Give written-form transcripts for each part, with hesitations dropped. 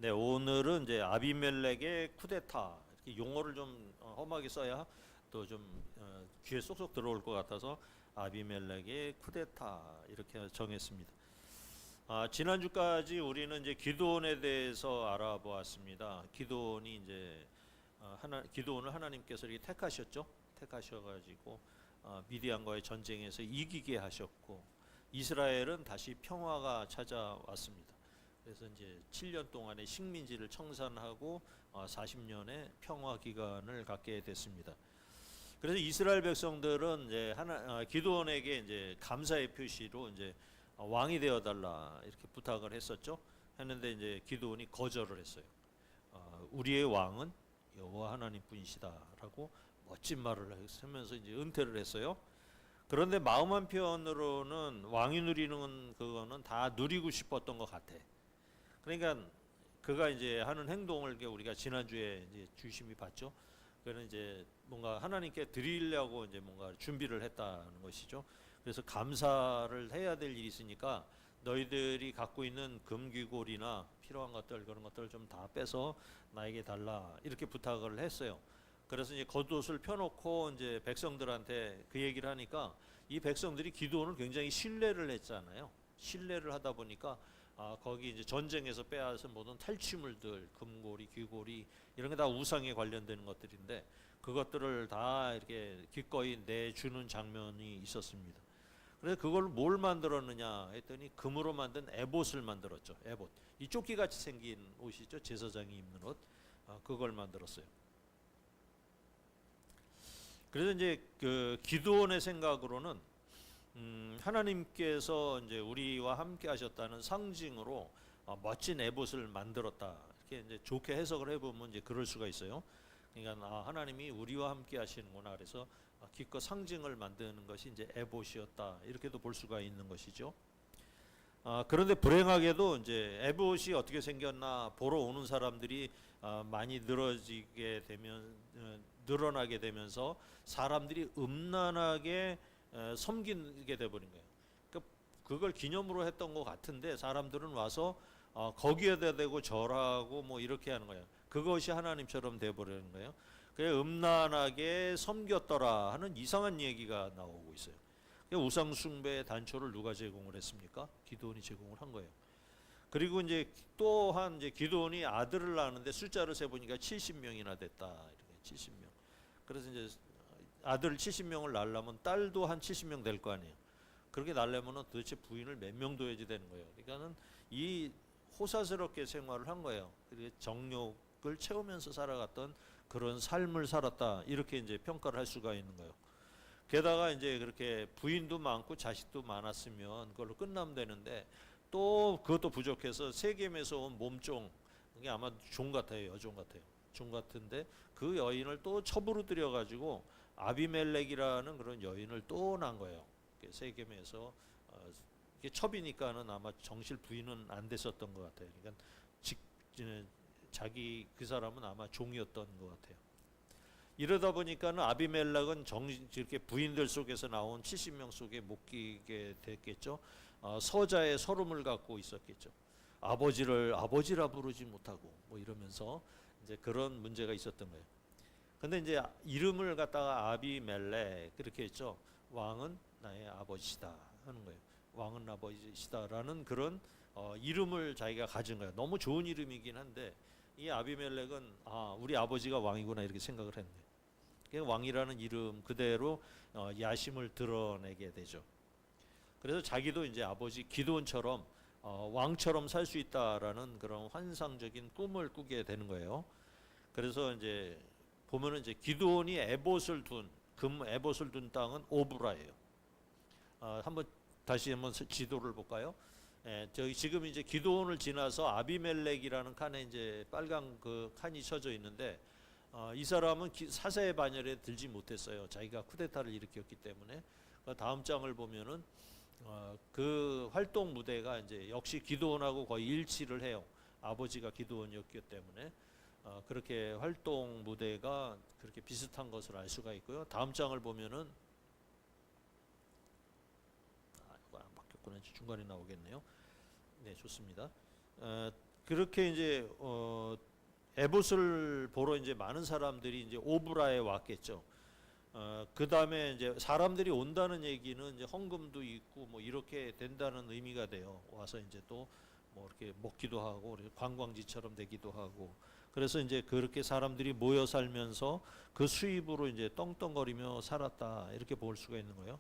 네, 오늘은 이제 아비멜렉의 쿠데타 이렇게 용어를 좀 험하게 써야 또 좀 귀에 쏙쏙 들어올 것 같아서 아비멜렉의 쿠데타 이렇게 정했습니다. 지난주까지 우리는 이제 기드온에 대해서 알아보았습니다. 기드온이 이제 기드온을 하나님께서 이렇게 택하셨죠. 택하셔가지고 미디안과의 전쟁에서 이기게 하셨고 이스라엘은 다시 평화가 찾아왔습니다. 그래서 이제 7년 동안의 식민지를 청산하고 40년의 평화 기간을 갖게 됐습니다. 그래서 이스라엘 백성들은 이제 기드온에게 이제 감사의 표시로 이제 왕이 되어 달라 이렇게 부탁을 했었죠. 했는데 이제 기드온이 거절을 했어요. 우리의 왕은 여호와 하나님뿐이시다라고 멋진 말을 하면서 이제 은퇴를 했어요. 그런데 마음 한편으로는 왕이 누리는 그거는 다 누리고 싶었던 것 같아. 그러니까 그가 이제 하는 행동을 우리가 지난주에 이제 주심이 봤죠. 그는 이제 뭔가 하나님께 드리려고 이제 뭔가 준비를 했다는 것이죠. 그래서 감사를 해야 될 일이 있으니까 너희들이 갖고 있는 금귀골이나 필요한 것들 그런 것들 좀 다 빼서 나에게 달라 이렇게 부탁을 했어요. 그래서 이제 겉옷을 펴놓고 이제 백성들한테 그 얘기를 하니까 이 백성들이 기드온을 굉장히 신뢰를 했잖아요. 신뢰를 하다 보니까 거기 이제 전쟁에서 빼앗은 모든 탈취물들, 금고리, 귀고리 이런 게 다 우상에 관련되는 것들인데 그것들을 다 이렇게 기꺼이 내주는 장면이 있었습니다. 그래서 그걸 뭘 만들었느냐 했더니 금으로 만든 에봇을 만들었죠. 에봇. 이 조끼같이 생긴 옷이죠. 제사장이 입는 옷. 그걸 만들었어요. 그래서 이제 그 기드온의 생각으로는 하나님께서 이제 우리와 함께 하셨다는 상징으로 멋진 에봇을 만들었다. 이렇게 이제 좋게 해석을 해보면 이제 그럴 수가 있어요. 그러니까 하나님이 우리와 함께 하시는구나. 그래서 기껏 상징을 만드는 것이 이제 에봇이었다. 이렇게도 볼 수가 있는 것이죠. 그런데 불행하게도 이제 에봇이 어떻게 생겼나 보러 오는 사람들이 많이 늘어나게 되면서 사람들이 음란하게 섬기게 돼버린 거예요. 그러니까 그걸 기념으로 했던 것 같은데 사람들은 와서 거기에다 대고 절하고 뭐 이렇게 하는 거예요. 그것이 하나님처럼 돼버리는 거예요. 그래 음란하게 섬겼더라 하는 이상한 얘기가 나오고 있어요. 우상 숭배의 단초를 누가 제공을 했습니까? 기드온이 제공을 한 거예요. 그리고 이제 또한 이제 기드온이 아들을 낳았는데 숫자를 세 보니까 70명이나 됐다. 이렇게 70명. 그래서 이제 아들 70명을 낳으려면 딸도 한 70명 될 거 아니에요. 그렇게 낳으려면 도대체 부인을 몇 명 둬야지 되는 거예요. 그러니까는 이 호사스럽게 생활을 한 거예요. 그리고 정욕을 채우면서 살아갔던 그런 삶을 살았다. 이렇게 이제 평가를 할 수가 있는 거예요. 게다가 이제 그렇게 부인도 많고 자식도 많았으면 그걸로 끝나면 되는데 또 그것도 부족해서 세겜에서 온 몸종, 이게 아마 종 같아요. 여종 같아요. 종 같은데 그 여인을 또 첩으로 들여가지고 아비멜렉이라는 그런 여인을 또 낳은 거예요. 세겜에서 이게 첩이니까는 아마 정실 부인은 안 됐었던 것 같아요. 그러니까 자기 그 사람은 아마 종이었던 것 같아요. 이러다 보니까는 아비멜렉은 이렇게 부인들 속에서 나온 70명 속에 못 끼게 됐겠죠. 서자의 서름을 갖고 있었겠죠. 아버지를 아버지라 부르지 못하고 뭐 이러면서 이제 그런 문제가 있었던 거예요. 근데 이제 이름을 갖다가 아비멜렉 그렇게 했죠. 왕은 나의 아버지시다 하는 거예요. 왕은 아버지시다라는 그런 이름을 자기가 가진 거예요. 너무 좋은 이름이긴 한데 이 아비멜렉은 우리 아버지가 왕이구나 이렇게 생각을 했네. 그러니까 왕이라는 이름 그대로 야심을 드러내게 되죠. 그래서 자기도 이제 아버지 기드온처럼 왕처럼 살 수 있다라는 그런 환상적인 꿈을 꾸게 되는 거예요. 그래서 이제 보면은 이제 기드온이 금 에봇을 둔 땅은 오브라예요. 다시 한번 지도를 볼까요? 저기 지금 이제 기드온을 지나서 아비멜렉이라는 칸에 이제 빨간 그 칸이 쳐져 있는데 이 사람은 사사의 반열에 들지 못했어요. 자기가 쿠데타를 일으켰기 때문에. 다음 장을 보면은 그 활동 무대가 이제 역시 기드온하고 거의 일치를 해요. 아버지가 기드온이었기 때문에 그렇게 활동 무대가 그렇게 비슷한 것을 알 수가 있고요. 다음 장을 보면은 이거 안 바뀌었구나. 중간에 나오겠네요. 네, 좋습니다. 그렇게 이제 에봇을 보러 이제 많은 사람들이 이제 오브라에 왔겠죠. 그 다음에 이제 사람들이 온다는 얘기는 이제 헌금도 있고 뭐 이렇게 된다는 의미가 돼요. 와서 이제 또 뭐 이렇게 먹기도 하고 관광지처럼 되기도 하고, 그래서 이제 그렇게 사람들이 모여 살면서 그 수입으로 이제 떵떵거리며 살았다, 이렇게 볼 수가 있는 거예요.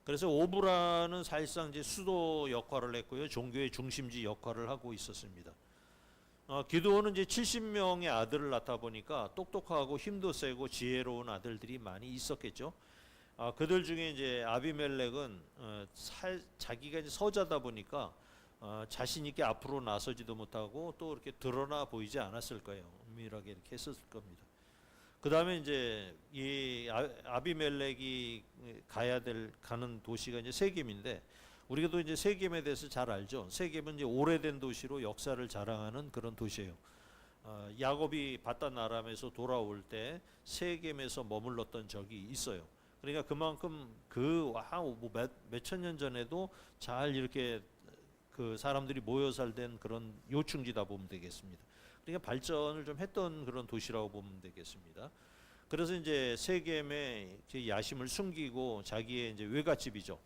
그래서 오브라는 사실상 이제 수도 역할을 했고요, 종교의 중심지 역할을 하고 있었습니다. 기드온은 이제 70명의 아들을 낳다 보니까 똑똑하고 힘도 세고 지혜로운 아들들이 많이 있었겠죠. 그들 중에 이제 아비멜렉은 자기가 이제 서자다 보니까 자신 있게 앞으로 나서지도 못하고 또 이렇게 드러나 보이지 않았을 거예요. 은밀하게 이렇게 했었을 겁니다. 그 다음에 이제 이 아비멜렉이 가는 도시가 이제 세겜인데, 우리가 이제 세겜에 대해서 잘 알죠. 세겜은 이제 오래된 도시로 역사를 자랑하는 그런 도시예요. 야곱이 바단 아람에서 돌아올 때 세겜에서 머물렀던 적이 있어요. 그러니까 그만큼 몇천 년 전에도 잘 이렇게 그 사람들이 모여 살던 그런 요충지다 보면 되겠습니다. 그러니까 발전을 좀 했던 그런 도시라고 보면 되겠습니다. 그래서 이제 세겜의 야심을 숨기고 자기의 이제 외갓집이죠.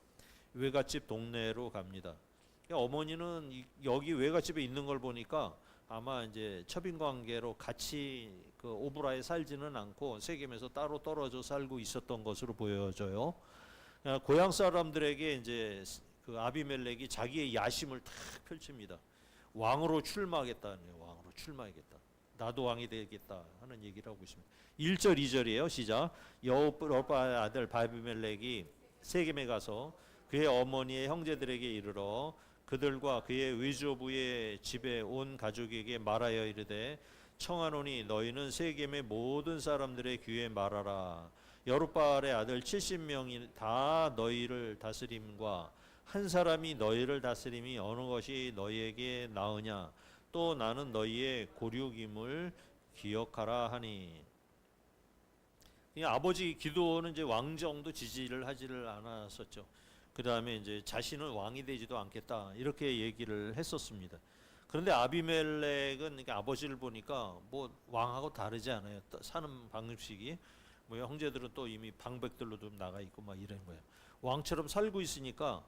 외갓집 동네로 갑니다. 그러니까 어머니는 여기 외갓집에 있는 걸 보니까 아마 이제 첩인 관계로 같이 그 오브라에 살지는 않고 세겜에서 따로 떨어져 살고 있었던 것으로 보여져요. 고향 사람들에게 이제 그 아비멜렉이 자기의 야심을 탁 펼칩니다. 왕으로 출마하겠다네요. 왕으로 출마하겠다. 나도 왕이 되겠다 하는 얘기를 하고 있습니다. 1절 2절이에요. 시작. 여호와의 아들 아비멜렉이 세겜에 가서 그의 어머니의 형제들에게 이르러 그들과 그의 외조부의 집에 온 가족에게 말하여 이르되 청하노니 너희는 세겜의 모든 사람들의 귀에 말하라. 여룻바알의 아들 70명이 다 너희를 다스림과 한 사람이 너희를 다스림이 어느 것이 너희에게 나으냐. 또 나는 너희의 고륙임을 기억하라 하니. 아버지 기드온은 이제 왕정도 지지를 하지를 않았었죠. 그 다음에 이제 자신은 왕이 되지도 않겠다, 이렇게 얘기를 했었습니다. 그런데 아비멜렉은 아버지를 보니까 뭐 왕하고 다르지 않아요. 사는 방식이 뭐 형제들은 또 이미 방백들로 좀 나가 있고 막 이런 거예요. 왕처럼 살고 있으니까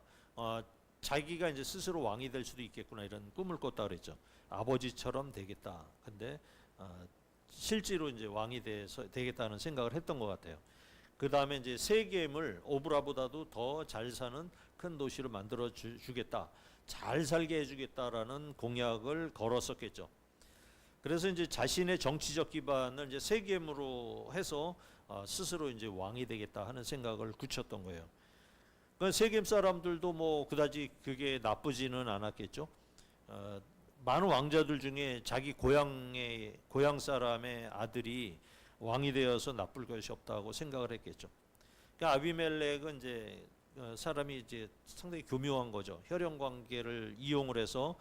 자기가 이제 스스로 왕이 될 수도 있겠구나, 이런 꿈을 꿨다 그랬죠. 아버지처럼 되겠다. 근데 실제로 이제 왕이 되겠다는 생각을 했던 것 같아요. 그 다음에 이제 세겜을 오브라보다도 더 잘 사는 큰 도시로 만들어 주겠다, 잘 살게 해주겠다라는 공약을 걸었었겠죠. 그래서 이제 자신의 정치적 기반을 이제 세겜으로 해서 스스로 이제 왕이 되겠다 하는 생각을 굳혔던 거예요. 그러니까 세겜 사람들도 뭐 그다지 그게 나쁘지는 않았겠죠. 많은 왕자들 중에 자기 고향 사람의 아들이 왕이 되어서 나쁠 것이 없다고 생각을 했겠죠. 그러니까 아비멜렉은 이제 사람이 이제 상당히 교묘한 거죠. 혈연 관계를 이용을 해서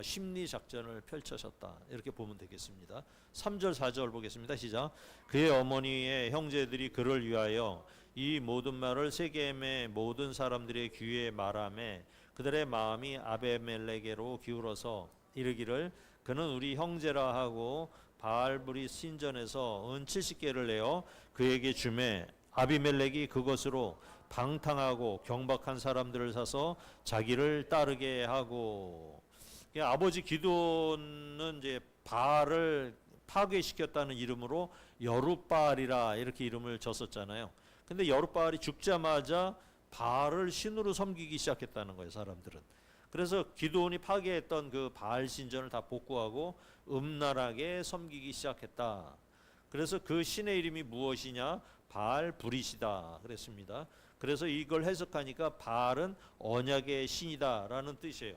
심리 작전을 펼쳐졌다, 이렇게 보면 되겠습니다. 3절 4절 보겠습니다. 시작. 그의 어머니의 형제들이 그를 위하여 이 모든 말을 세겜의 모든 사람들의 귀에 말하매 그들의 마음이 아비멜렉에게로 기울어서 이르기를 그는 우리 형제라 하고 바알브리 신전에서 은 70개를 내어 그에게 주매 아비멜렉이 그것으로 방탕하고 경박한 사람들을 사서 자기를 따르게 하고. 아버지 기드온은 이제 바알을 파괴시켰다는 이름으로 여룻바알이라 이렇게 이름을 줬었잖아요. 근데 여룻바알이 죽자마자 바알을 신으로 섬기기 시작했다는 거예요, 사람들은. 그래서 기드온이 파괴했던 그 바알 신전을 다 복구하고 음란하게 섬기기 시작했다. 그래서 그 신의 이름이 무엇이냐? 바알 브릿이다 그랬습니다. 그래서 이걸 해석하니까 바알은 언약의 신이다라는 뜻이에요.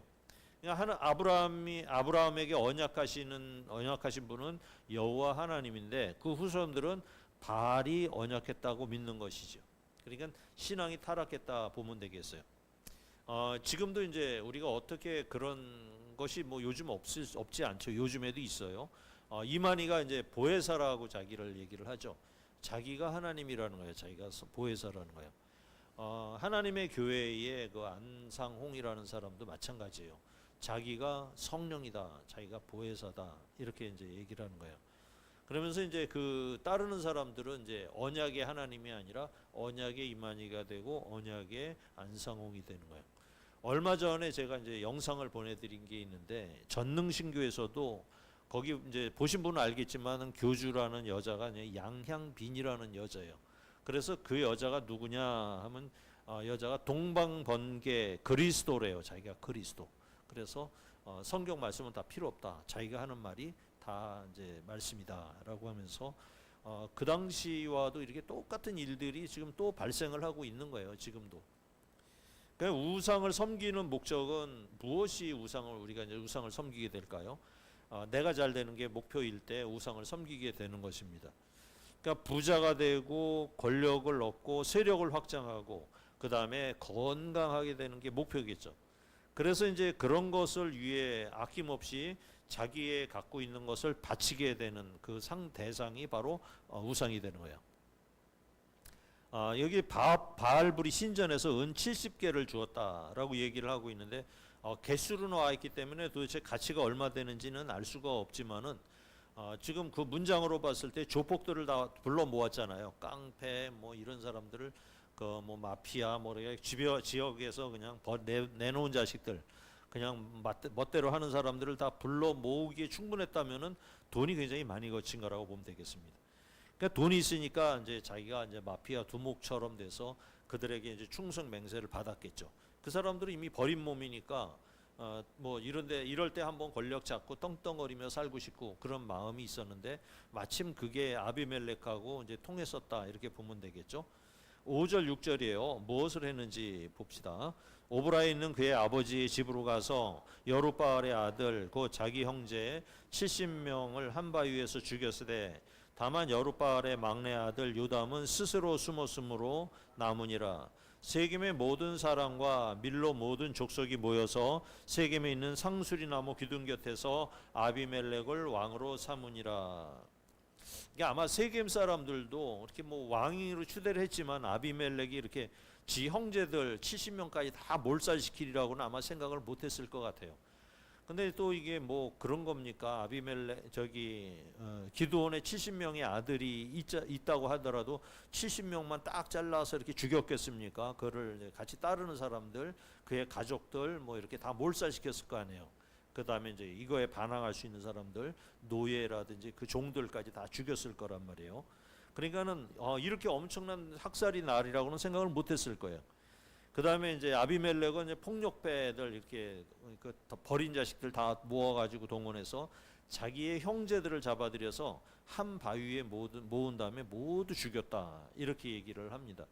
그러니까 아브라함에게 언약하신 분은 여호와 하나님인데 그 후손들은 바알이 언약했다고 믿는 것이죠. 그러니까 신앙이 타락했다 보면 되겠어요. 지금도 이제 우리가 어떻게 그런 것이 뭐 요즘 없지 않죠. 요즘에도 있어요. 이만희가 이제 보혜사라고 자기를 얘기를 하죠. 자기가 하나님이라는 거예요. 자기가 보혜사라는 거예요. 하나님의 교회의 그 안상홍이라는 사람도 마찬가지예요. 자기가 성령이다, 자기가 보혜사다 이렇게 이제 얘기를 하는 거예요. 그러면서 이제 그 따르는 사람들은 이제 언약의 하나님이 아니라 언약의 이만희가 되고 언약의 안상홍이 되는 거예요. 얼마 전에 제가 이제 영상을 보내드린 게 있는데 전능신교에서도 거기 이제 보신 분은 알겠지만 교주라는 여자가 양향빈이라는 여자예요. 그래서 그 여자가 누구냐 하면 여자가 동방번개 그리스도래요. 자기가 그리스도. 그래서 성경 말씀은 다 필요 없다. 자기가 하는 말이 다 이제 말씀이다라고 하면서 그 당시와도 이렇게 똑같은 일들이 지금 또 발생을 하고 있는 거예요. 지금도. 그러니까 우상을 섬기는 목적은 무엇이 우리가 이제 우상을 섬기게 될까요? 내가 잘 되는 게 목표일 때 우상을 섬기게 되는 것입니다. 그러니까 부자가 되고 권력을 얻고 세력을 확장하고 그 다음에 건강하게 되는 게 목표겠죠. 그래서 이제 그런 것을 위해 아낌없이 자기의 갖고 있는 것을 바치게 되는 그 대상이 바로 우상이 되는 거예요. 여기 바알불이 신전에서 은 70개를 주었다라고 얘기를 하고 있는데 개수로 나와 있기 때문에 도대체 가치가 얼마 되는지는 알 수가 없지만은 지금 그 문장으로 봤을 때 조폭들을 다 불러 모았잖아요. 깡패 뭐 이런 사람들을 그 뭐 마피아 뭐 지역에서 그냥 내놓은 자식들 그냥 멋대로 하는 사람들을 다 불러 모으기에 충분했다면은 돈이 굉장히 많이 거친 거라고 보면 되겠습니다. 그러니까 돈이 있으니까 이제 자기가 이제 마피아 두목처럼 돼서 그들에게 이제 충성 맹세를 받았겠죠. 그 사람들은 이미 버린 몸이니까 뭐 이럴 때 한번 권력 잡고 떵떵거리며 살고 싶고 그런 마음이 있었는데 마침 그게 아비멜렉하고 이제 통했었다 이렇게 보면 되겠죠. 5절 6절이에요. 무엇을 했는지 봅시다. 오브라에 있는 그의 아버지의 집으로 가서 여룻바알의 아들 곧 자기 형제 70명을 한 바위에서 죽였으되 다만 여룻바알의 막내 아들 요담은 스스로 숨었으므로 남으니라. 세겜의 모든 사람과 밀로 모든 족속이 모여서 세겜에 있는 상수리 나무 기둥 곁에서 아비멜렉을 왕으로 삼으니라. 이게 아마 세겜 사람들도 이렇게 뭐 왕으로 추대를 했지만 아비멜렉이 이렇게 지 형제들 70명까지 다 몰살시키리라고는 아마 생각을 못했을 것 같아요. 근데 또 이게 뭐 그런 겁니까? 아비멜렉 기드온의 70명의 아들이 있다고 하더라도 70명만 딱 잘라서 이렇게 죽였겠습니까? 그를 같이 따르는 사람들, 그의 가족들 뭐 이렇게 다 몰살시켰을 거 아니에요. 그 다음에 이제 이거에 반항할 수 있는 사람들, 노예라든지 그 종들까지 다 죽였을 거란 말이에요. 그러니까는 이렇게 엄청난 학살이 날이라고는 생각을 못했을 거예요. 그 다음에 이제 아비멜렉은 이제 폭력배들 이렇게 버린 자식들 다 모아가지고 동원해서 자기의 형제들을 잡아들여서 한 바위에 모은 다음에 모두 죽였다 이렇게 얘기를 합니다.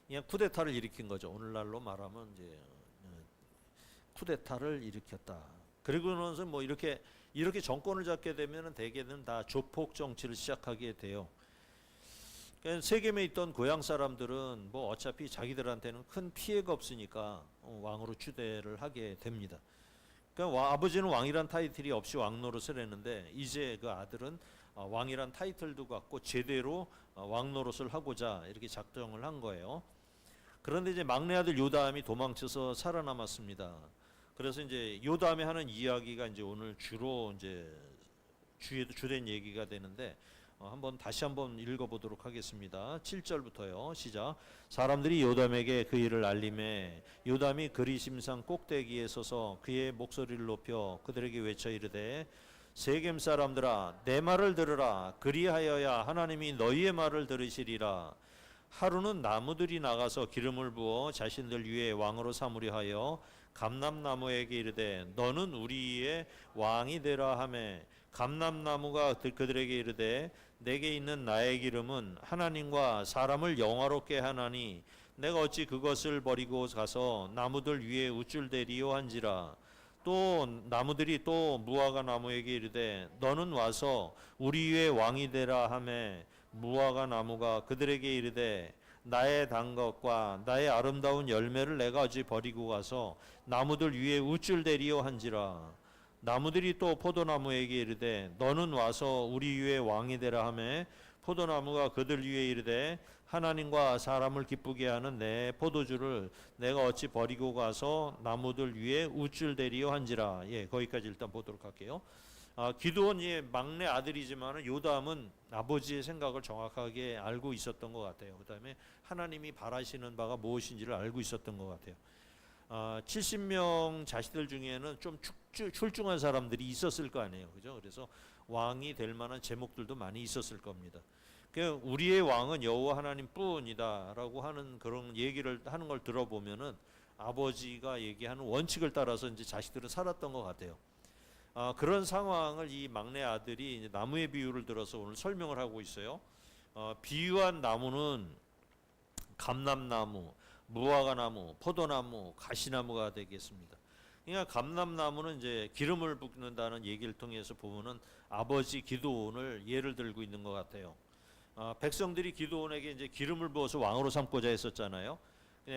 그냥 쿠데타를 일으킨 거죠. 오늘날로 말하면 이제 쿠데타를 일으켰다. 그리고 나서 뭐 이렇게 정권을 잡게 되면은 대개는 다 조폭 정치를 시작하게 돼요. 그러니까 세겜에 있던 고향 사람들은 뭐 어차피 자기들한테는 큰 피해가 없으니까 왕으로 추대를 하게 됩니다. 그러니까 아버지는 왕이란 타이틀이 없이 왕 노릇을 했는데 이제 그 아들은 왕이란 타이틀도 갖고 제대로 왕 노릇을 하고자 이렇게 작정을 한 거예요. 그런데 이제 막내 아들 요담이 도망쳐서 살아남았습니다. 그래서 이제 요담이 하는 이야기가 이제 오늘 주로 이제 주된 얘기가 되는데 다시 한번 읽어보도록 하겠습니다. 7절부터요. 시작. 사람들이 요담에게 그 일을 알림해 요담이 그리심산 꼭대기에 서서 그의 목소리를 높여 그들에게 외쳐 이르되 세겜 사람들아 내 말을 들으라. 그리하여야 하나님이 너희의 말을 들으시리라. 하루는 나무들이 나가서 기름을 부어 자신들 위에 왕으로 삼으려 하여 감람나무에게 이르되 너는 우리의 왕이 되라 하매 감람나무가 그들에게 이르되 내게 있는 나의 기름은 하나님과 사람을 영화롭게 하나니 내가 어찌 그것을 버리고 가서 나무들 위에 우쭐대리요 한지라. 또 나무들이 또 무화과 나무에게 이르되 너는 와서 우리 위에 왕이 되라 하매 무화과 나무가 그들에게 이르되 나의 단 것과 나의 아름다운 열매를 내가 어찌 버리고 가서 나무들 위에 우쭐대리요 한지라. 나무들이 또 포도나무에게 이르되 너는 와서 우리 위에 왕이 되라 하매 포도나무가 그들 위에 이르되 하나님과 사람을 기쁘게 하는 내 포도주를 내가 어찌 버리고 가서 나무들 위에 우쭐대리요 한지라. 예, 거기까지 일단 보도록 할게요. 기드온이 막내 아들이지만 요담은 아버지의 생각을 정확하게 알고 있었던 것 같아요. 그 다음에 하나님이 바라시는 바가 무엇인지를 알고 있었던 것 같아요. 70명 자식들 중에는 좀 출중한 사람들이 있었을 거 아니에요, 그죠? 그래서 왕이 될 만한 제목들도 많이 있었을 겁니다. 우리의 왕은 여호와 하나님뿐이다라고 하는 그런 얘기를 하는 걸 들어보면은 아버지가 얘기하는 원칙을 따라서 이제 자식들은 살았던 것 같아요. 그런 상황을 이 막내 아들이 이제 나무의 비유를 들어서 오늘 설명을 하고 있어요. 비유한 나무는 감람나무, 무화과나무, 포도나무, 가시나무가 되겠습니다. 그러니까 감람나무는 이제 기름을 붓는다는 얘기를 통해서 보면은 아버지 기드온을 예를 들고 있는 것 같아요. 백성들이 기드온에게 이제 기름을 부어서 왕으로 삼고자 했었잖아요.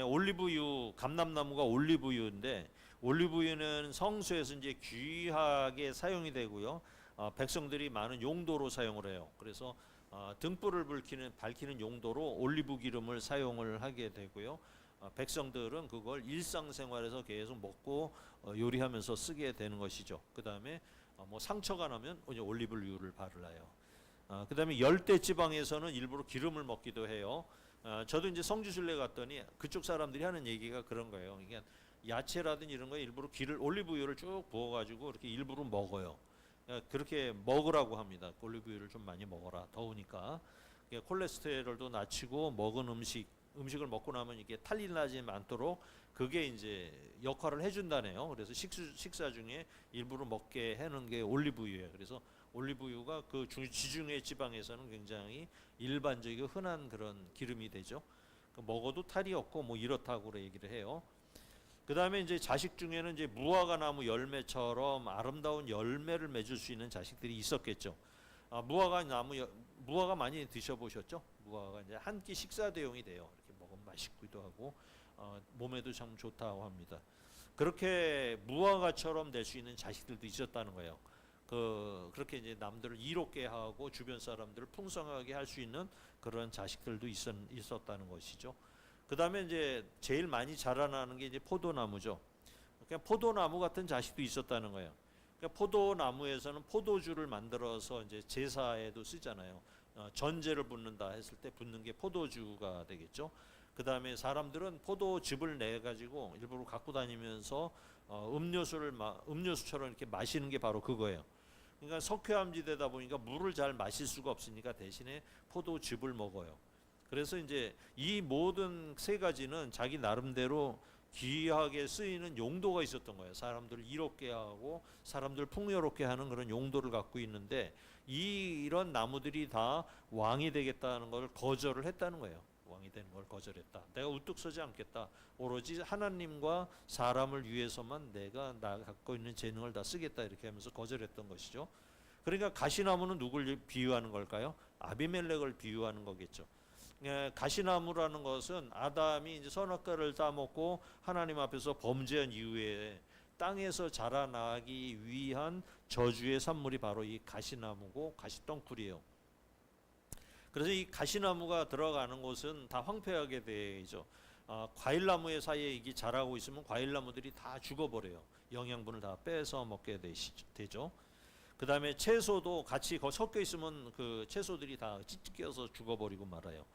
올리브유, 감람나무가 올리브유인데 올리브유는 성소에서 이제 귀하게 사용이 되고요. 백성들이 많은 용도로 사용을 해요. 그래서 등불을 밝히는 용도로 올리브 기름을 사용을 하게 되고요. 백성들은 그걸 일상생활에서 계속 먹고 요리하면서 쓰게 되는 것이죠. 그 다음에 뭐 상처가 나면 이제 올리브유를 바르나요. 그 다음에 열대 지방에서는 일부러 기름을 먹기도 해요. 저도 이제 성지순례 갔더니 그쪽 사람들이 하는 얘기가 그런 거예요. 그러니까 야채라든지 이런 거 일부러 올리브유를 쭉 부어가지고 이렇게 일부러 먹어요. 그렇게 먹으라고 합니다. 올리브유를 좀 많이 먹어라. 더우니까. 콜레스테롤도 낮추고 먹은 음식을 먹고 나면 이게 탈이 나지 않도록 그게 이제 역할을 해준다네요. 그래서 식사 중에 일부러 먹게 해놓은 게 올리브유예요. 그래서 올리브유가 그 지중해 지방에서는 굉장히 일반적이고 흔한 그런 기름이 되죠. 먹어도 탈이 없고 뭐 이렇다고 얘기를 해요. 그 다음에 이제 자식 중에는 이제 무화과 나무 열매처럼 아름다운 열매를 맺을 수 있는 자식들이 있었겠죠. 무화과 많이 드셔보셨죠? 무화과 이제 한 끼 식사 대용이 돼요. 이렇게 먹으면 맛있기도 하고 몸에도 참 좋다고 합니다. 그렇게 무화과처럼 될 수 있는 자식들도 있었다는 거예요. 그렇게 이제 남들을 이롭게 하고 주변 사람들을 풍성하게 할 수 있는 그런 자식들도 있었다는 것이죠. 그 다음에 이제 제일 많이 자라나는 게 이제 포도나무죠. 그러니까 포도나무 같은 자식도 있었다는 거예요. 그러니까 포도나무에서는 포도주를 만들어서 이제 제사에도 쓰잖아요. 전제를 붓는다 했을 때 붓는 게 포도주가 되겠죠. 그 다음에 사람들은 포도즙을 내 가지고 일부러 갖고 다니면서 음료수처럼 이렇게 마시는 게 바로 그거예요. 그러니까 석회암지대다 보니까 물을 잘 마실 수가 없으니까 대신에 포도즙을 먹어요. 그래서 이제 이 모든 세 가지는 자기 나름대로 귀하게 쓰이는 용도가 있었던 거예요. 사람들을 이롭게 하고 사람들을 풍요롭게 하는 그런 용도를 갖고 있는데 이런 나무들이 다 왕이 되겠다는 걸 거절을 했다는 거예요. 왕이 되는 걸 거절했다. 내가 우뚝 서지 않겠다. 오로지 하나님과 사람을 위해서만 내가 갖고 있는 재능을 다 쓰겠다. 이렇게 하면서 거절했던 것이죠. 그러니까 가시나무는 누굴 비유하는 걸까요? 아비멜렉을 비유하는 거겠죠. 가시나무라는 것은 아담이 이제 선악과를 따먹고 하나님 앞에서 범죄한 이후에 땅에서 자라나기 위한 저주의 산물이 바로 이 가시나무고 가시덩굴이에요. 그래서 이 가시나무가 들어가는 곳은 다 황폐하게 되죠. 과일나무의 사이에 이게 자라고 있으면 과일나무들이 다 죽어버려요. 영양분을 다 뺏어 먹게 되죠. 그 다음에 채소도 같이 섞여 있으면 그 채소들이 다 찢겨서 죽어버리고 말아요.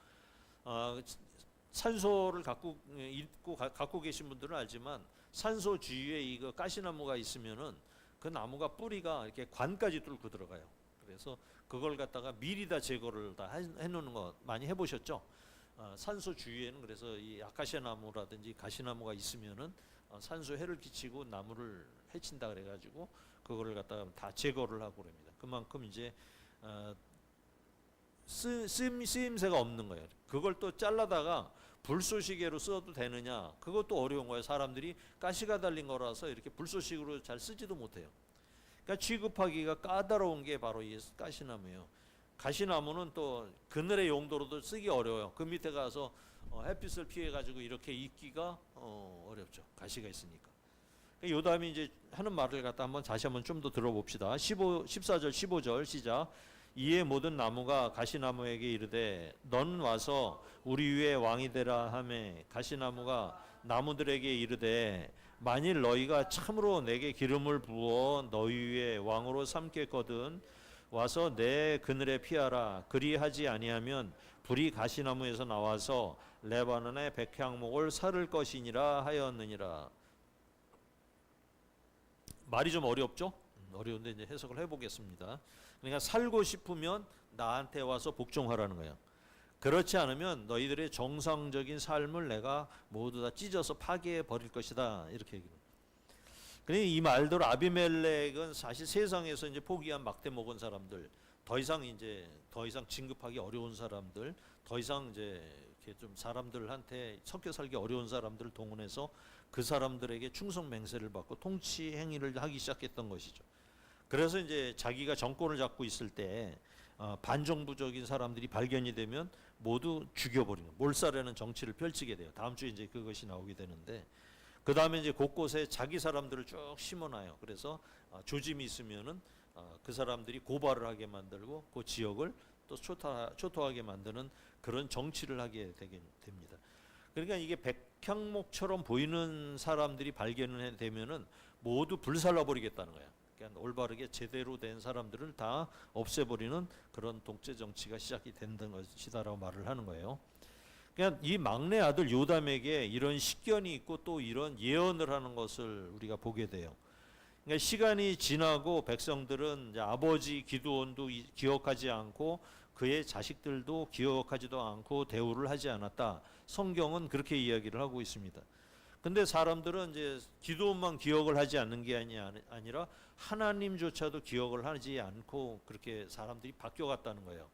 산소를 갖고 계신 분들은 알지만 산소 주위에 이거 가시나무가 있으면은 그 나무가 뿌리가 이렇게 관까지 뚫고 들어가요. 그래서 그걸 갖다가 미리 다 제거를 다 해놓는 거 많이 해보셨죠? 산소 주위에는 그래서 이 아카시아 나무라든지 가시나무가 있으면은 산소 해를 끼치고 나무를 해친다 그래가지고 그거를 갖다가 다 제거를 하고 그럽니다. 그만큼 이제 쓰임새가 없는 거예요. 그걸 또 잘라다가 불쏘시개로 써도 되느냐? 그것도 어려운 거예요. 사람들이 가시가 달린 거라서 이렇게 불쏘시개로 잘 쓰지도 못해요. 그러니까 취급하기가 까다로운 게 바로 이 가시나무예요. 가시나무는 또 그늘의 용도로도 쓰기 어려워요. 그 밑에 가서 햇빛을 피해 가지고 이렇게 익기가 어렵죠. 가시가 있으니까. 요담이 이제 하는 말을 갖다 한번 다시 한번 좀 더 들어봅시다. 14절 15절 시작. 이에 모든 나무가 가시나무에게 이르되 넌 와서 우리 위에 왕이 되라 하매 가시나무가 나무들에게 이르되 만일 너희가 참으로 내게 기름을 부어 너희 위에 왕으로 삼겠거든 와서 내 그늘에 피하라. 그리하지 아니하면 불이 가시나무에서 나와서 레바논의 백향목을 사를 것이니라 하였느니라. 말이 좀 어렵죠? 어려운데 이제 해석을 해보겠습니다. 그러니까 살고 싶으면 나한테 와서 복종하라는 거예요. 그렇지 않으면 너희들의 정상적인 삶을 내가 모두 다 찢어서 파괴해 버릴 것이다. 이렇게 얘기합니다. 그러니까 이 말대로 아비멜렉은 사실 세상에서 이제 포기한 막대 먹은 사람들, 더 이상 진급하기 어려운 사람들, 더 이상 이제 이렇게 좀 사람들한테 섞여 살기 어려운 사람들을 동원해서 그 사람들에게 충성 맹세를 받고 통치 행위를 하기 시작했던 것이죠. 그래서 이제 자기가 정권을 잡고 있을 때 반정부적인 사람들이 발견이 되면 모두 죽여버리는 몰살하는 정치를 펼치게 돼요. 다음 주에 이제 그것이 나오게 되는데 그 다음에 이제 곳곳에 자기 사람들을 쭉 심어놔요. 그래서 조짐이 있으면은 그 사람들이 고발을 하게 만들고 그 지역을 또 초토하게 만드는 그런 정치를 하게 되게 됩니다. 그러니까 이게 백향목처럼 보이는 사람들이 발견을 되면은 모두 불살라 버리겠다는 거야. 그러니까 올바르게 제대로 된 사람들을 다 없애버리는 그런 독재 정치가 시작이 된다는 것이다라고 말을 하는 거예요. 그냥 이 막내 아들 요담에게 이런 식견이 있고 또 이런 예언을 하는 것을 우리가 보게 돼요. 그러니까 시간이 지나고 백성들은 이제 아버지 기드온도 기억하지 않고 그의 자식들도 기억하지도 않고 대우를 하지 않았다. 성경은 그렇게 이야기를 하고 있습니다. 근데 사람들은 이제 기드온만 기억을 하지 않는 게 아니라 하나님조차도 기억을 하지 않고 그렇게 사람들이 바뀌어갔다는 거예요.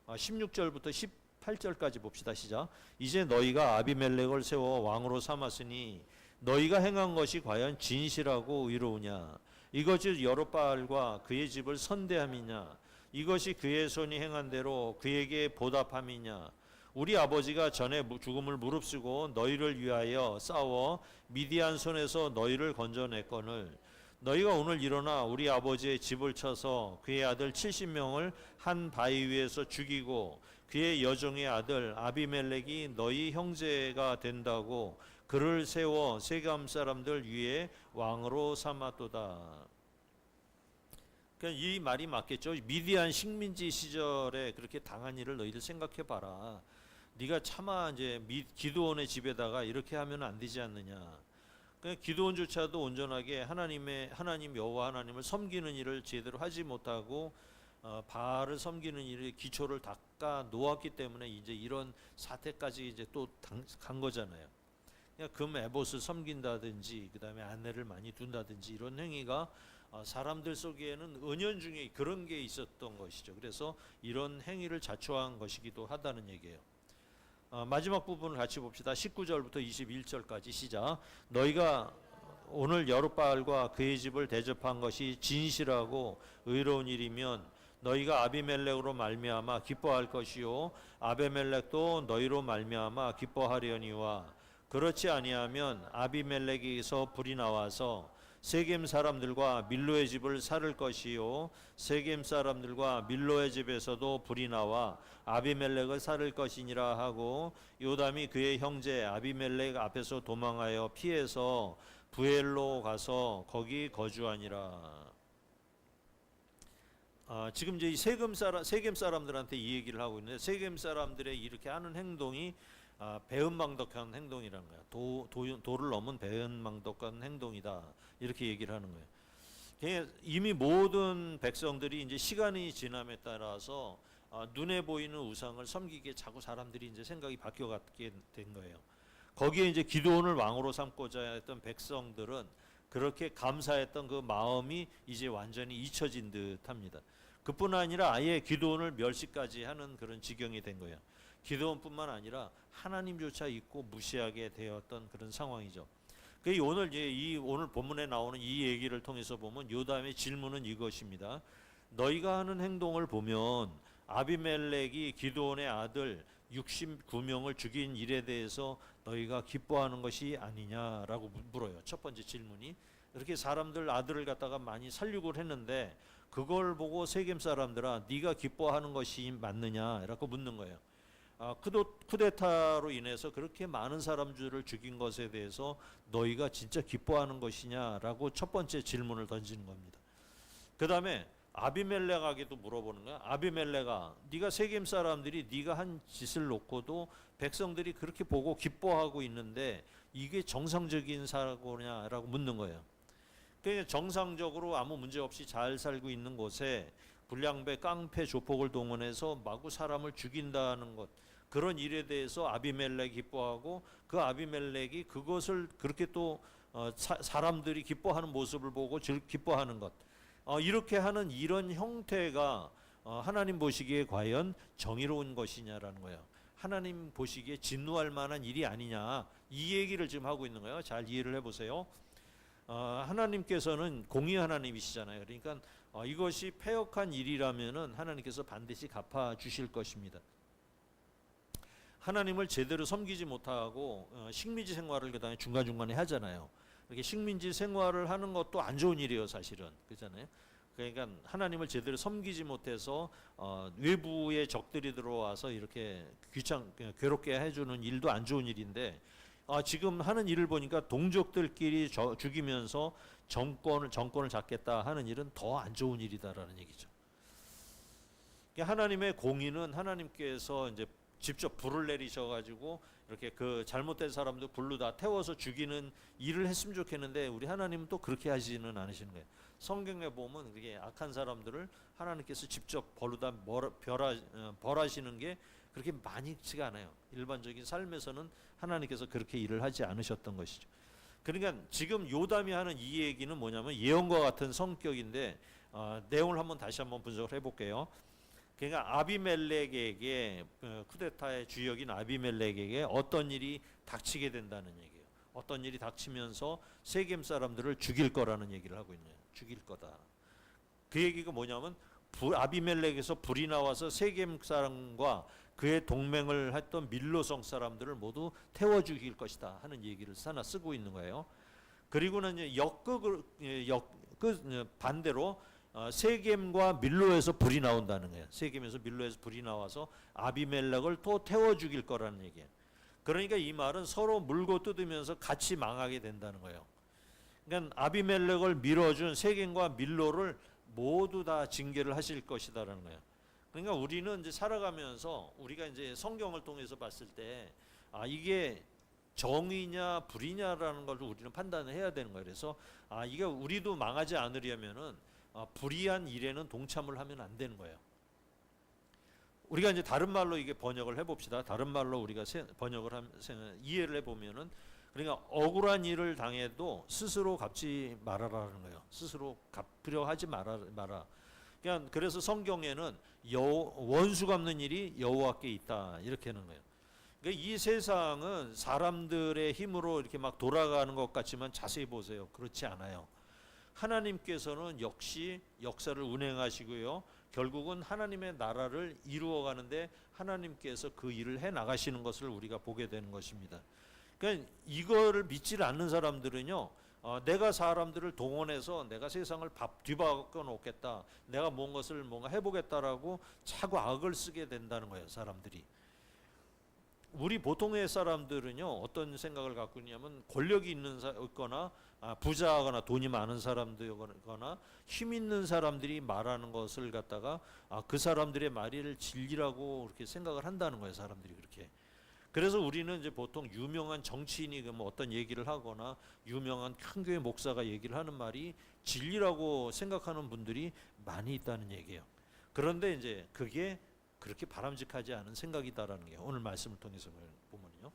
16절부터 18절까지 봅시다. 시작. 이제 너희가 아비멜렉을 세워 왕으로 삼았으니 너희가 행한 것이 과연 진실하고 의로우냐? 이것이 여롯바알과 그의 집을 선대함이냐? 이것이 그의 손이 행한 대로 그에게 보답함이냐? 우리 아버지가 전에 죽음을 무릅쓰고 너희를 위하여 싸워 미디안 손에서 너희를 건져냈거늘 너희가 오늘 일어나 우리 아버지의 집을 쳐서 그의 아들 70명을 한 바위 위에서 죽이고 그의 여종의 아들 아비멜렉이 너희 형제가 된다고 그를 세워 세겜 사람들 위에 왕으로 삼았도다. 그러니까 이 말이 맞겠죠. 미디안 식민지 시절에 그렇게 당한 일을 너희들 생각해 봐라. 네가 차마 이제 기드온의 집에다가 이렇게 하면 안 되지 않느냐. 그러니까 기드온조차도 온전하게 하나님 여호와 하나님을 섬기는 일을 제대로 하지 못하고 바알을 섬기는 일의 기초를 닦아 놓았기 때문에 이제 이런 사태까지 이제 또 간 거잖아요. 그러니까 금 에봇을 섬긴다든지 그다음에 아내를 많이 둔다든지 이런 행위가 사람들 속에는 은연중에 그런 게 있었던 것이죠. 그래서 이런 행위를 자초한 것이기도 하다는 얘기예요. 마지막 부분을 같이 봅시다. 19절부터 21절까지 시작. 너희가 오늘 여롯바알과 그의 집을 대접한 것이 진실하고 의로운 일이면 너희가 아비멜렉으로 말미암아 기뻐할 것이요 아비멜렉도 너희로 말미암아 기뻐하려니와 그렇지 아니하면 아비멜렉에게서 불이 나와서 세겜 사람들과 밀로의 집을 살을 것이요 세겜 사람들과 밀로의 집에서도 불이 나와 아비멜렉을 살을 것이니라 하고 요담이 그의 형제 아비멜렉 앞에서 도망하여 피해서 부엘로 가서 거기 거주하니라. 지금 이제 세겜 사람들한테 이 얘기를 하고 있는데 세겜 사람들의 이렇게 하는 행동이 배은망덕한 행동이라는 거야. 도를 넘은 배은망덕한 행동이다. 이렇게 얘기를 하는 거예요. 이미 모든 백성들이 이제 시간이 지남에 따라서 눈에 보이는 우상을 섬기게 자꾸 사람들이 이제 생각이 바뀌어가게 된 거예요. 거기에 이제 기드온을 왕으로 삼고자 했던 백성들은 그렇게 감사했던 그 마음이 이제 완전히 잊혀진 듯합니다. 그뿐 아니라 아예 기드온을 멸시까지 하는 그런 지경이 된 거예요. 기드온뿐만 아니라 하나님조차 잊고 무시하게 되었던 그런 상황이죠. 오늘 본문에 나오는 이 얘기를 통해서 보면 요담의 질문은 이것입니다. 너희가 하는 행동을 보면 아비멜렉이 기드온의 아들 69명을 죽인 일에 대해서 너희가 기뻐하는 것이 아니냐라고 물어요. 첫 번째 질문이 이렇게 사람들 아들을 갖다가 많이 살육을 했는데 그걸 보고 세겜 사람들아 네가 기뻐하는 것이 맞느냐라고 묻는 거예요. 쿠데타로 인해서 그렇게 많은 사람들을 죽인 것에 대해서 너희가 진짜 기뻐하는 것이냐라고 첫 번째 질문을 던지는 겁니다. 그 다음에 아비멜렉에게도 물어보는 거야. 아비멜렉아, 네가 세겜 사람들이 네가 한 짓을 놓고도 백성들이 그렇게 보고 기뻐하고 있는데 이게 정상적인 사고냐라고 묻는 거예요. 그러니까 정상적으로 아무 문제 없이 잘 살고 있는 곳에 불량배, 깡패, 조폭을 동원해서 마구 사람을 죽인다는 것, 그런 일에 대해서 아비멜렉이 기뻐하고 그 아비멜렉이 그것을 그렇게 또 사람들이 기뻐하는 모습을 보고 기뻐하는 것, 이렇게 하는 이런 형태가 하나님 보시기에 과연 정의로운 것이냐라는 거예요. 하나님 보시기에 진노할 만한 일이 아니냐, 이 얘기를 지금 하고 있는 거예요. 잘 이해를 해보세요. 하나님께서는 공의 하나님이시잖아요. 그러니까 이것이 패역한 일이라면은 하나님께서 반드시 갚아 주실 것입니다. 하나님을 제대로 섬기지 못하고 식민지 생활을 그다음에 중간중간에 하잖아요. 이렇게 식민지 생활을 하는 것도 안 좋은 일이에요, 사실은. 그렇잖아요. 그러니까 하나님을 제대로 섬기지 못해서 외부의 적들이 들어와서 이렇게 괴롭게 해주는 일도 안 좋은 일인데, 지금 하는 일을 보니까 동족들끼리 죽이면서 정권을 잡겠다 하는 일은 더 안 좋은 일이다라는 얘기죠. 하나님의 공의는 하나님께서 이제 직접 불을 내리셔가지고 이렇게 그 잘못된 사람들 불로 다 태워서 죽이는 일을 했으면 좋겠는데 우리 하나님은 또 그렇게 하시는 않으시는 거예요. 성경에 보면 그게 악한 사람들을 하나님께서 직접 벌로다 벌하시는 게 그렇게 많지가 않아요. 일반적인 삶에서는 하나님께서 그렇게 일을 하지 않으셨던 것이죠. 그러니까 지금 요담이 하는 이 얘기는 뭐냐면 예언과 같은 성격인데 내용을 다시 한번 분석을 해볼게요. 그러니까 아비멜렉에게, 쿠데타의 주역인 아비멜렉에게 어떤 일이 닥치게 된다는 얘기예요. 어떤 일이 닥치면서 세겜 사람들을 죽일 거라는 얘기를 하고 있는 거예요. 죽일 거다. 그 얘기가 뭐냐면 아비멜렉에서 불이 나와서 세겜 사람과 그의 동맹을 했던 밀로성 사람들을 모두 태워 죽일 것이다 하는 얘기를 하나 쓰고 있는 거예요. 그리고는 반대로 세겜과 밀로에서 불이 나온다는 거예요. 세겜에서 밀로에서 불이 나와서 아비멜렉을 또 태워 죽일 거라는 얘기예요. 그러니까 이 말은 서로 물고 뜯으면서 같이 망하게 된다는 거예요. 그러니까 아비멜렉을 밀어준 세겜과 밀로를 모두 다 징계를 하실 것이다라는 거예요. 그러니까 우리는 이제 살아가면서 우리가 이제 성경을 통해서 봤을 때 이게 정의냐 불의냐라는 걸 우리는 판단을 해야 되는 거예요. 그래서 이게 우리도 망하지 않으려면은 불의한 일에는 동참을 하면 안 되는 거예요. 우리가 이제 다른 말로 이게 번역을 해봅시다. 다른 말로 우리가 번역을 이해를 해보면은 그러니까 억울한 일을 당해도 스스로 갚지 말아라는 거예요. 스스로 갚으려 하지 마라. 그래서 성경에는 원수 갚는 일이 여호와께 있다 이렇게 하는 거예요. 그러니까 이 세상은 사람들의 힘으로 이렇게 막 돌아가는 것 같지만 자세히 보세요. 그렇지 않아요. 하나님께서는 역시 역사를 운행하시고요. 결국은 하나님의 나라를 이루어가는데 하나님께서 그 일을 해 나가시는 것을 우리가 보게 되는 것입니다. 그러니까 이거를 믿지 않는 사람들은요, 내가 사람들을 동원해서 내가 세상을 뒤바꿔 놓겠다, 내가 뭔가 해보겠다라고 자꾸 악을 쓰게 된다는 거예요. 사람들이. 우리 보통의 사람들은요 어떤 생각을 갖고 있냐면 권력이 있거나 부자거나 돈이 많은 사람들거나 힘 있는 사람들이 말하는 것을 갖다가 그 사람들의 말을 진리라고 그렇게 생각을 한다는 거예요. 사람들이 그렇게. 그래서 우리는 이제 보통 유명한 정치인이 어떤 얘기를 하거나 유명한 큰 교회 목사가 얘기를 하는 말이 진리라고 생각하는 분들이 많이 있다는 얘기예요. 그런데 이제 그게 그렇게 바람직하지 않은 생각이다라는 게 오늘 말씀을 통해서 보면요.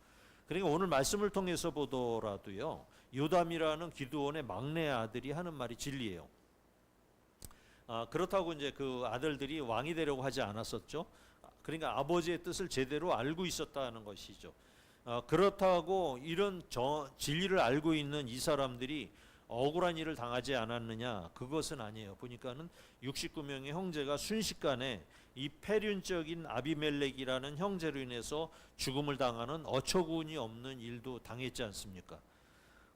그러니까 오늘 말씀을 통해서 보더라도요, 요담이라는 기드온의 막내 아들이 하는 말이 진리예요. 그렇다고 이제 그 아들들이 왕이 되려고 하지 않았었죠. 그러니까 아버지의 뜻을 제대로 알고 있었다는 것이죠. 그렇다고 이런 진리를 알고 있는 이 사람들이 억울한 일을 당하지 않았느냐? 그것은 아니에요. 보니까는 69명의 형제가 순식간에 이 폐륜적인 아비멜렉이라는 형제로 인해서 죽음을 당하는 어처구니 없는 일도 당했지 않습니까?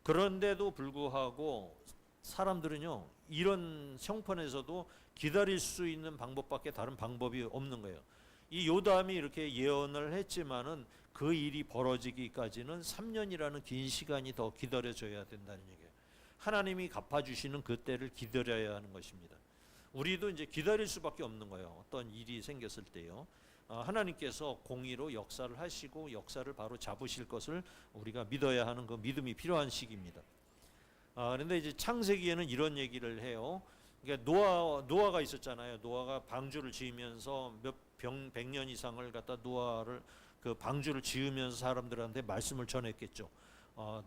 그런데도 불구하고 사람들은요 이런 형편에서도 기다릴 수 있는 방법밖에 다른 방법이 없는 거예요. 이 요담이 이렇게 예언을 했지만은 그 일이 벌어지기까지는 3년이라는 긴 시간이 더 기다려져야 된다는 얘기예요. 하나님이 갚아주시는 그 때를 기다려야 하는 것입니다. 우리도 이제 기다릴 수밖에 없는 거예요. 어떤 일이 생겼을 때요. 하나님께서 공의로 역사를 하시고 역사를 바로 잡으실 것을 우리가 믿어야 하는 그 믿음이 필요한 시기입니다. 그런데 이제 창세기에는 이런 얘기를 해요. 그러니까 노아가 있었잖아요. 노아가 방주를 지으면서 백 년 이상을 갖다 노아를 그 방주를 지으면서 사람들한테 말씀을 전했겠죠.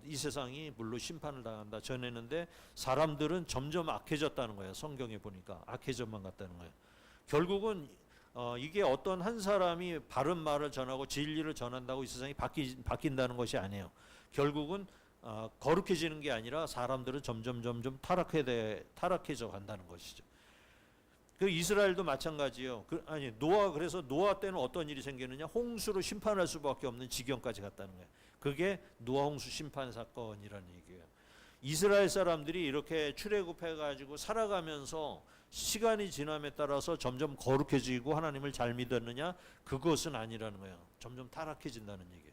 이 세상이 물로 심판을 당한다 전했는데 사람들은 점점 악해졌다는 거예요. 성경에 보니까 악해져만 갔다는 거예요. 결국은 이게 어떤 한 사람이 바른 말을 전하고 진리를 전한다고 이 세상이 바뀐다는 것이 아니에요. 결국은 거룩해지는 게 아니라 사람들은 점점 타락해져 간다는 것이죠. 그 이스라엘도 마찬가지예요. 그래서 노아 때는 어떤 일이 생기느냐? 홍수로 심판할 수밖에 없는 지경까지 갔다는 거예요. 그게 노아 홍수 심판 사건이라는 얘기예요. 이스라엘 사람들이 이렇게 출애굽해가지고 살아가면서 시간이 지남에 따라서 점점 거룩해지고 하나님을 잘 믿었느냐? 그것은 아니라는 거예요. 점점 타락해진다는 얘기예요.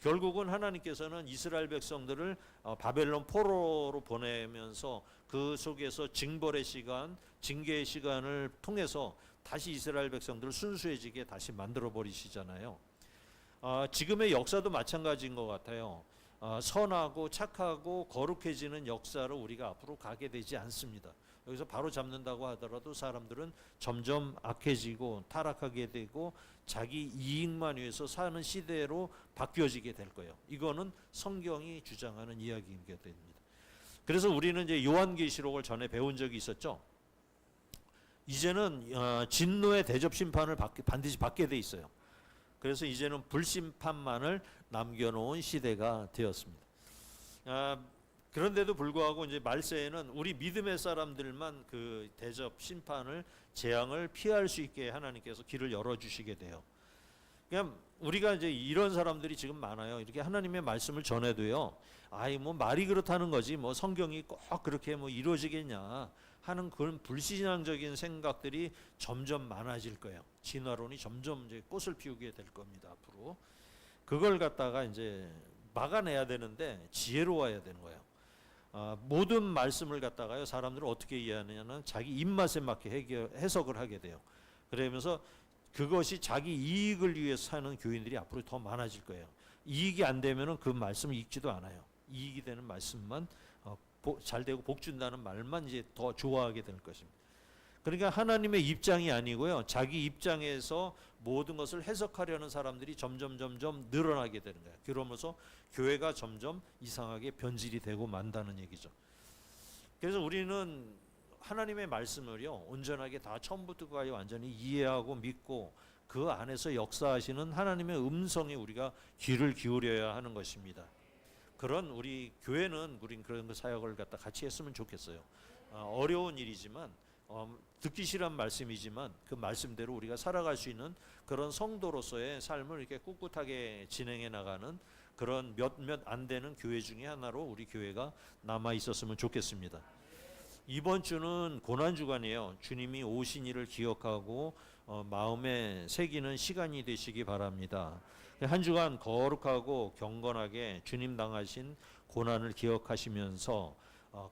결국은 하나님께서는 이스라엘 백성들을 바벨론 포로로 보내면서 그 속에서 징벌의 시간, 징계의 시간을 통해서 다시 이스라엘 백성들을 순수해지게 다시 만들어 버리시잖아요. 지금의 역사도 마찬가지인 것 같아요. 선하고 착하고 거룩해지는 역사로 우리가 앞으로 가게 되지 않습니다. 여기서 바로 잡는다고 하더라도 사람들은 점점 악해지고 타락하게 되고 자기 이익만 위해서 사는 시대로 바뀌어지게 될 거예요. 이거는 성경이 주장하는 이야기이게 됩니다. 그래서 우리는 이제 요한계시록을 전에 배운 적이 있었죠. 이제는 진노의 대접 심판을 반드시 받게 돼 있어요. 그래서 이제는 불심판만을 남겨놓은 시대가 되었습니다. 그런데도 불구하고 이제 말세에는 우리 믿음의 사람들만 그 대접 심판을 재앙을 피할 수 있게 하나님께서 길을 열어주시게 돼요. 그냥 우리가 이제 이런 사람들이 지금 많아요. 이렇게 하나님의 말씀을 전해도요. 뭐 말이 그렇다는 거지. 뭐 성경이 꼭 그렇게 뭐 이루어지겠냐 하는 그런 불신앙적인 생각들이 점점 많아질 거예요. 진화론이 점점 이제 꽃을 피우게 될 겁니다. 앞으로 그걸 갖다가 이제 막아내야 되는데 지혜로워야 되는 거예요. 모든 말씀을 갖다가요 사람들은 어떻게 이해하느냐는 자기 입맛에 맞게 해석을 하게 돼요. 그러면서 그것이 자기 이익을 위해서 사는 교인들이 앞으로 더 많아질 거예요. 이익이 안 되면은 그 말씀을 읽지도 않아요. 이익이 되는 말씀만 잘 되고 복 준다는 말만 이제 더 좋아하게 될 것입니다. 그러니까 하나님의 입장이 아니고요. 자기 입장에서 모든 것을 해석하려는 사람들이 점점 늘어나게 되는 거예요. 그러면서 교회가 점점 이상하게 변질이 되고 만다는 얘기죠. 그래서 우리는 하나님의 말씀을요. 온전하게 다 처음부터까지 완전히 이해하고 믿고 그 안에서 역사하시는 하나님의 음성에 우리가 귀를 기울여야 하는 것입니다. 그런 우리 교회는 우린 그런 그 사역을 갖다 같이 했으면 좋겠어요. 어려운 일이지만 듣기 싫은 말씀이지만 그 말씀대로 우리가 살아갈 수 있는 그런 성도로서의 삶을 이렇게 꿋꿋하게 진행해 나가는 그런 몇몇 안 되는 교회 중에 하나로 우리 교회가 남아 있었으면 좋겠습니다. 이번 주는 고난 주간이에요. 주님이 오신 일을 기억하고 마음에 새기는 시간이 되시기 바랍니다. 한 주간 거룩하고 경건하게 주님 당하신 고난을 기억하시면서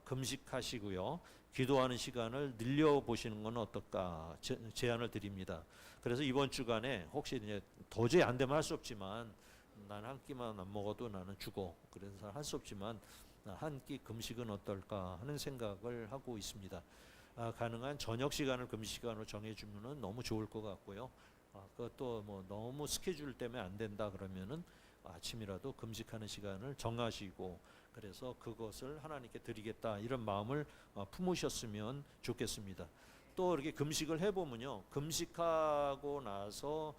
금식하시고요. 기도하는 시간을 늘려보시는 건 어떨까 제안을 드립니다. 그래서 이번 주간에 혹시 이제 도저히 안 되면 할 수 없지만 난 한 끼만 안 먹어도 나는 죽어. 그래서 할 수 없지만 한 끼 금식은 어떨까 하는 생각을 하고 있습니다. 가능한 저녁 시간을 금식 시간으로 정해주면은 너무 좋을 것 같고요. 그것도 뭐 너무 스케줄 때문에 안 된다 그러면은 아침이라도 금식하는 시간을 정하시고 그래서 그것을 하나님께 드리겠다 이런 마음을 품으셨으면 좋겠습니다. 또 이렇게 금식을 해보면요, 금식하고 나서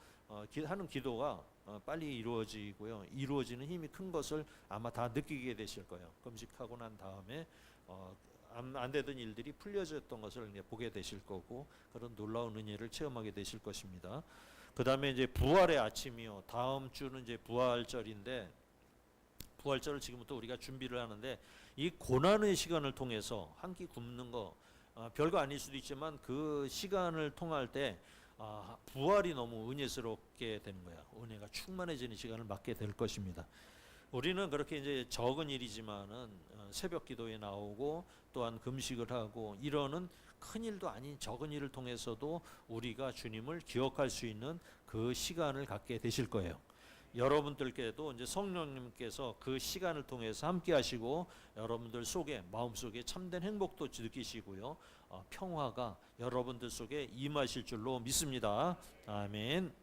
하는 기도가 빨리 이루어지고요, 이루어지는 힘이 큰 것을 아마 다 느끼게 되실 거예요. 금식하고 난 다음에 안 되던 일들이 풀려졌던 것을 이제 보게 되실 거고 그런 놀라운 은혜를 체험하게 되실 것입니다. 그 다음에 이제 부활의 아침이요. 다음 주는 이제 부활절인데 부활절을 지금부터 우리가 준비를 하는데 이 고난의 시간을 통해서 한 끼 굶는 거 별거 아닐 수도 있지만 그 시간을 통할 때 부활이 너무 은혜스럽게 되는 거야. 은혜가 충만해지는 시간을 맞게 될 것입니다. 우리는 그렇게 이제 적은 일이지만은 새벽 기도에 나오고 또한 금식을 하고 이러는 큰 일도 아닌 적은 일을 통해서도 우리가 주님을 기억할 수 있는 그 시간을 갖게 되실 거예요. 여러분들께도 이제 성령님께서 그 시간을 통해서 함께 하시고 여러분들 속에 마음속에 참된 행복도 느끼시고요. 평화가 여러분들 속에 임하실 줄로 믿습니다. 아멘.